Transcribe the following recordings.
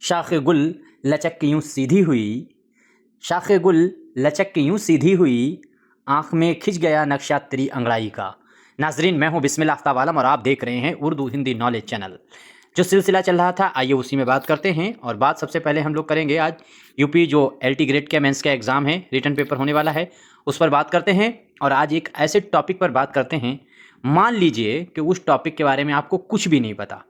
शाख गुल लचक के यूं सीधी हुई, शाख गुल लचक के यूं सीधी हुई, आँख में खिंच गया नक्शा तेरी अंगड़ाई का। नाजरीन, मैं हूं बिस्मिल्लाह आफ्ताब आलम और आप देख रहे हैं उर्दू हिंदी नॉलेज चैनल। जो सिलसिला चल रहा था आइए उसी में बात करते हैं। और बात सबसे पहले हम लोग करेंगे आज यूपी जो LT ग्रेड के मेंस का एग्ज़ाम है, रिटन पेपर होने वाला है, उस पर बात करते हैं। और आज एक ऐसे टॉपिक पर बात करते हैं, मान लीजिए कि उस टॉपिक के बारे में आपको कुछ भी नहीं पता,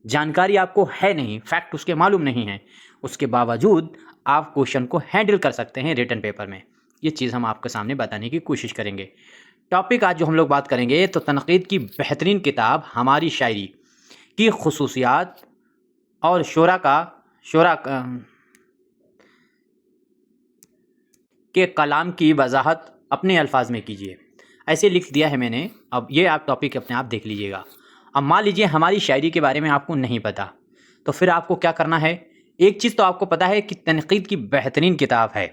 जानकारी आपको है नहीं, फैक्ट उसके मालूम नहीं है, उसके बावजूद आप क्वेश्चन को हैंडल कर सकते हैं रिटन पेपर में। ये चीज़ हम आपके सामने बताने की कोशिश करेंगे। टॉपिक आज जो हम लोग बात करेंगे तो तनक़ीद की बेहतरीन किताब हमारी शायरी की खुसूसियात और शोरा के कलाम की वजाहत अपने अल्फाज में कीजिए। ऐसे लिख दिया है मैंने। अब ये आप टॉपिक अपने आप देख लीजिएगा। अब मान लीजिए हमारी शायरी के बारे में आपको नहीं पता, तो फिर आपको क्या करना है। एक चीज़ तो आपको पता है कि तनक़ीद की बेहतरीन किताब है,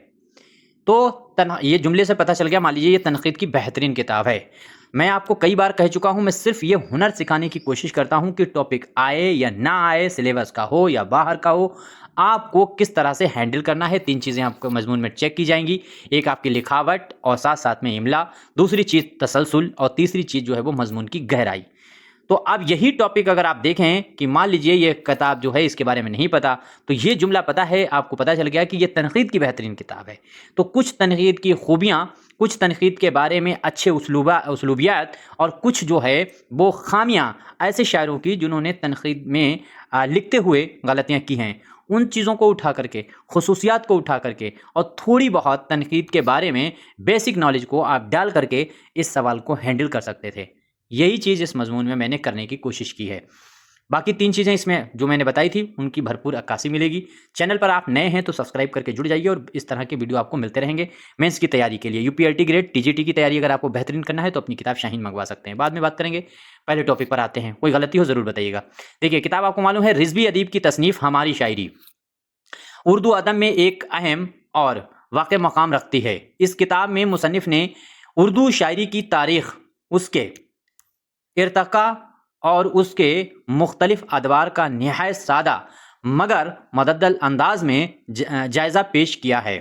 तो ये जुमले से पता चल गया, मान लीजिए ये तनक़ीद की बेहतरीन किताब है। मैं आपको कई बार कह चुका हूँ, मैं सिर्फ ये हुनर सिखाने की कोशिश करता हूँ कि टॉपिक आए या ना आए, सिलेबस का हो या बाहर का हो, आपको किस तरह से हैंडल करना है। 3 चीज़ें आपको मजमून में चेक की जाएंगी। एक आपकी लिखावट और साथ साथ में इमला, दूसरी चीज़ तसलसल और तीसरी चीज़ जो है वो मजमून की गहराई। तो अब यही टॉपिक अगर आप देखें कि मान लीजिए ये किताब जो है इसके बारे में नहीं पता, तो ये जुमला पता है, आपको पता चल गया कि ये तनक़ीद की बेहतरीन किताब है। तो कुछ तनक़ीद की खूबियाँ, कुछ तनक़ीद के बारे में अच्छे उसलूबियात और कुछ जो है वो खामियाँ ऐसे शायरों की जिन्होंने तनक़ीद में लिखते हुए गलतियाँ की हैं, उन चीज़ों को उठा करके, खुसूसियात को उठा करके और थोड़ी बहुत तनक़ीद के बारे में बेसिक नॉलेज को आप डाल करके इस सवाल को हैंडल कर सकते थे। यही चीज़ इस मजमून में मैंने करने की कोशिश की है। बाकी 3 चीज़ें इसमें जो मैंने बताई थी उनकी भरपूर अक्कासी मिलेगी। चैनल पर आप नए हैं तो सब्सक्राइब करके जुड़ जाइए और इस तरह के वीडियो आपको मिलते रहेंगे। मेंस की तैयारी के लिए UP LT ग्रेड TGT की तैयारी अगर आपको बेहतरीन करना है तो अपनी किताब शाहीन मंगवा सकते हैं। बाद में बात करेंगे, पहले टॉपिक पर आते हैं। कोई गलती हो ज़रूर बताइएगा। देखिए, किताब आपको मालूम है रिज़वी अदीब की तसनीफ़ हमारी शायरी उर्दू अदब में एक अहम और वाक़ई मकाम रखती है। इस किताब में मुसन्निफ़ ने उर्दू शायरी की तारीख़, उसके इर्तका और उसके मुख्तलिफ अदवार का निहायत सादा मगर मुदद्दल अंदाज में जायज़ा पेश किया है।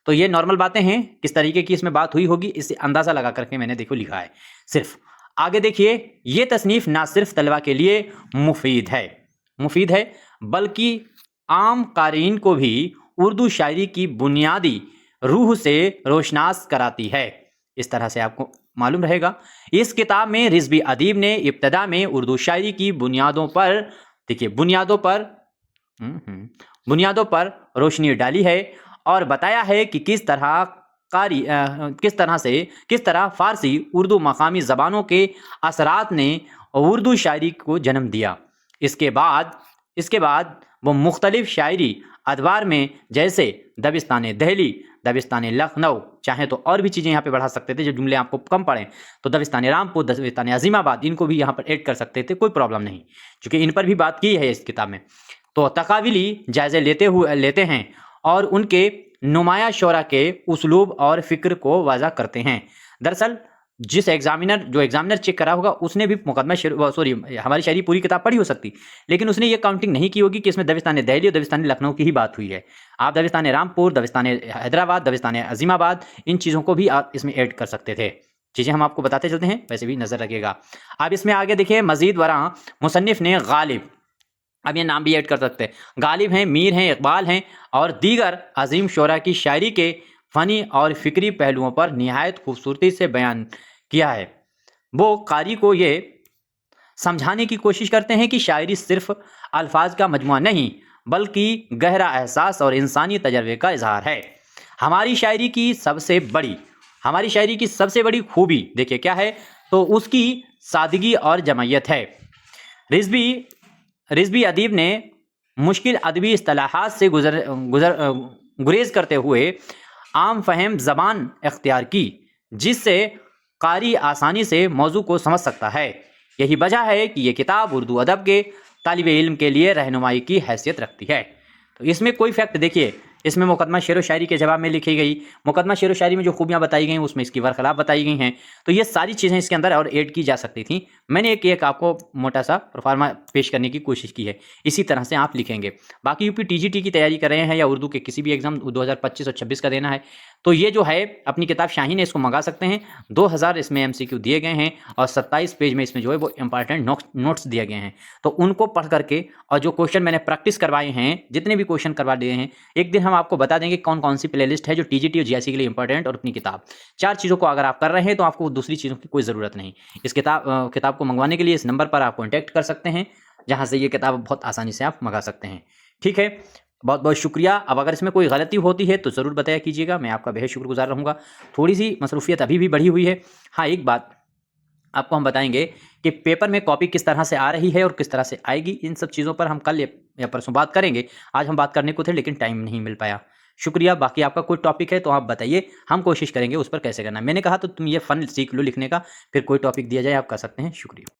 तो ये नॉर्मल बातें हैं, किस तरीके की इसमें बात हुई होगी इससे अंदाज़ा लगा करके मैंने देखो लिखा है। सिर्फ आगे देखिए, ये तसनीफ़ ना सिर्फ तलबा के लिए मुफीद है बल्कि आम क़ारीन को भी उर्दू शायरी की बुनियादी रूह से रोशनास कराती है। इस तरह से आपको मालूम रहेगा। इस किताब में रिज़वी अदीब ने इब्तदा में उर्दू शायरी की बुनियादों पर, देखिए बुनियादों पर रोशनी डाली है और बताया है कि किस तरह फ़ारसी उर्दू मकामी ज़बानों के असरात ने उर्दू शायरी को जन्म दिया। इसके बाद वो मुख्तलिफ शायरी अदवार में, जैसे दबिस्तान दहली, दबिस्तान लखनऊ, चाहे तो और भी चीज़ें यहाँ पे बढ़ा सकते थे, जो जुमले आपको कम पड़े तो दबिस्तान रामपुर, दबिस्तान अजीमाबाद, इनको भी यहाँ पर ऐड कर सकते थे, कोई प्रॉब्लम नहीं, क्योंकि इन पर भी बात की है इस किताब में। तो तकाविली जायज़े लेते हैं और उनके नुमाया शोरा के उसलूब और फ़िक्र को वाज़ा करते हैं। दरअसल जिस एग्जामिनर चेक करा होगा उसने भी हमारी शायरी पूरी किताब पढ़ी हो सकती, लेकिन उसने ये काउंटिंग नहीं की होगी कि इसमें दबिस्तान दिल्ली और दबिस्तान लखनऊ की ही बात हुई है। आप दबिस्तान रामपुर, दबिस्तान हैदराबाद, दबिस्तान अजीमाबाद, इन चीज़ों को भी आप इसमें ऐड कर सकते थे। चीज़ें हम आपको बताते चलते हैं, वैसे भी नज़र रखिएगा। अब इसमें आगे देखिए, मज़ीद वरा मुसन्निफ़ ने गालिब, अब ये नाम भी ऐड कर सकते हैं, गालिब हैं, मीर हैं, इकबाल हैं और दीगर अजीम शोरा की शायरी के फ़नी और फ़िक्री पहलुओं पर निहायत खूबसूरती से बयान किया है। वो कारी को ये समझाने की कोशिश करते हैं कि शायरी सिर्फ अल्फाज का मजमुआ नहीं बल्कि गहरा एहसास और इंसानी तजर्बे का इजहार है। हमारी शायरी की सबसे बड़ी खूबी देखिए क्या है, तो उसकी सादगी और जमयत है। रिज़वी अदीब ने मुश्किल अदबी इस्तिलाहात से गुरेज करते हुए आम फहम ज़बान इख्तियार की, जिससे कारी आसानी से मौजू को समझ सकता है। यही वजह है कि ये किताब उर्दू अदब के तालिब इल्म के लिए रहनुमाई की हैसियत रखती है। तो इसमें कोई फैक्ट देखिए, इसमें मुकदमा शेर व शायरी के जवाब में लिखी गई, मुकदमा शेर व शायरी में जो खूबियाँ बताई गई उसमें इसकी बरखलाफ बताई गई हैं। तो ये सारी चीज़ें इसके अंदर और ऐड की जा सकती थी। मैंने एक आपको मोटा सा प्रोफार्मा पेश करने की कोशिश की है। इसी तरह से आप लिखेंगे। बाकी यूपी टीजीटी की तैयारी कर रहे हैं या उर्दू के किसी भी एग्जाम 2025 और 26 का देना है, तो ये जो है अपनी किताब शाहीन है, इसको मंगा सकते हैं। 2000 इसमें एमसीक्यू दिए गए हैं और 27 पेज में इसमें जो है वो इंपॉर्टेंट नोट्स दिए गए हैं। तो उनको पढ़ करके और जो क्वेश्चन मैंने प्रैक्टिस करवाए हैं, जितने भी क्वेश्चन करवा दिए हैं, एक दिन हम आपको बता देंगे कौन कौन सी प्लेलिस्ट है जो टीजीटी और जीआईसी के लिए इंपॉर्टेंट, और अपनी किताब, 4 चीज़ों को अगर आप कर रहे हैं तो आपको दूसरी चीज़ों की कोई ज़रूरत नहीं। इस किताब को मंगवाने के लिए इस नंबर पर आप कॉन्टैक्ट कर सकते हैं, जहाँ से ये किताब बहुत आसानी से आप मंगा सकते हैं। ठीक है, बहुत बहुत शुक्रिया। अब अगर इसमें कोई गलती होती है तो ज़रूर बताया कीजिएगा, मैं आपका बेहद शुक्रगुजार रहूँगा। थोड़ी सी मसरूफियत अभी भी बढ़ी हुई है। हाँ, एक बात आपको हम बताएंगे कि पेपर में कॉपी किस तरह से आ रही है और किस तरह से आएगी, इन सब चीज़ों पर हम कल या परसों बात करेंगे। आज हम बात करने को थे लेकिन टाइम नहीं मिल पाया। शुक्रिया। बाकी आपका कोई टॉपिक है तो आप बताइए, हम कोशिश करेंगे उस पर कैसे करना है। मैंने कहा तो तुम ये फ़न सीख लो लिखने का, फिर कोई टॉपिक दिया जाए आप कर सकते हैं। शुक्रिया।